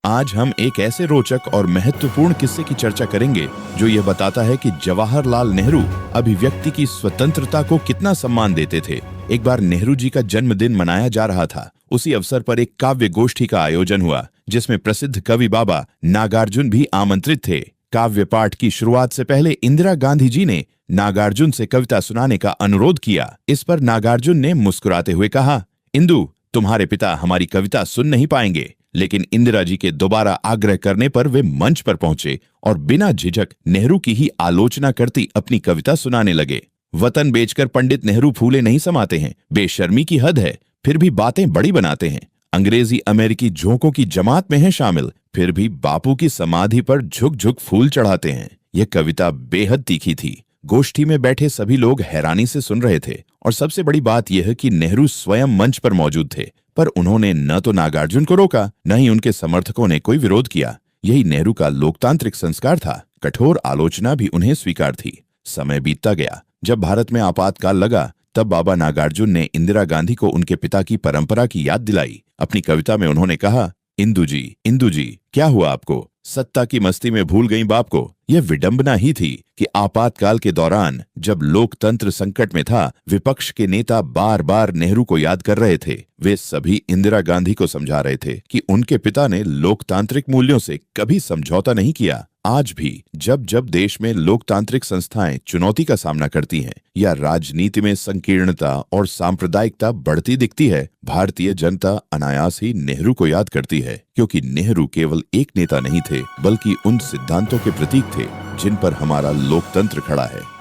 आज हम एक ऐसे रोचक और महत्वपूर्ण किस्से की चर्चा करेंगे जो यह बताता है कि जवाहरलाल नेहरू अभिव्यक्ति की स्वतंत्रता को कितना सम्मान देते थे। एक बार नेहरू जी का जन्मदिन मनाया जा रहा था। उसी अवसर पर एक काव्य गोष्ठी का आयोजन हुआ जिसमें प्रसिद्ध कवि बाबा नागार्जुन भी आमंत्रित थे। काव्य पाठ की शुरुआत से पहले इंदिरा गांधी जी ने नागार्जुन से कविता सुनाने का अनुरोध किया। इस पर नागार्जुन ने मुस्कुराते हुए कहा, इंदु, तुम्हारे पिता हमारी कविता सुन नहीं पाएंगे। लेकिन इंदिरा जी के दोबारा आग्रह करने पर वे मंच पर पहुंचे और बिना झिझक नेहरू की ही आलोचना करती अपनी कविता सुनाने लगे। वतन बेचकर पंडित नेहरू फूले नहीं समाते हैं, बेशर्मी की हद है, फिर भी बातें बड़ी बनाते हैं। अंग्रेजी अमेरिकी झोंकों की जमात में है शामिल, फिर भी बापू की समाधि पर झुक झुक फूल चढ़ाते हैं। यह कविता बेहद तीखी थी। गोष्ठी में बैठे सभी लोग हैरानी से सुन रहे थे और सबसे बड़ी बात यह कि नेहरू स्वयं मंच पर मौजूद थे, पर उन्होंने न तो नागार्जुन को रोका, न ही उनके समर्थकों ने कोई विरोध किया। यही नेहरू का लोकतांत्रिक संस्कार था। कठोर आलोचना भी उन्हें स्वीकार थी। समय बीतता गया। जब भारत में आपातकाल लगा तब बाबा नागार्जुन ने इंदिरा गांधी को उनके पिता की परंपरा की याद दिलाई। अपनी कविता में उन्होंने कहा, इंदु जी, क्या हुआ आपको? सत्ता की मस्ती में भूल गई बाप को। यह विडंबना ही थी कि आपातकाल के दौरान जब लोकतंत्र संकट में था, विपक्ष के नेता बार बार नेहरू को याद कर रहे थे। वे सभी इंदिरा गांधी को समझा रहे थे कि उनके पिता ने लोकतांत्रिक मूल्यों से कभी समझौता नहीं किया। आज भी जब जब देश में लोकतांत्रिक संस्थाएं चुनौती का सामना करती हैं या राजनीति में संकीर्णता और सांप्रदायिकता बढ़ती दिखती है, भारतीय जनता अनायास ही नेहरू को याद करती है, क्योंकि नेहरू केवल एक नेता नहीं थे बल्कि उन सिद्धांतों के प्रतीक थे जिन पर हमारा लोकतंत्र खड़ा है।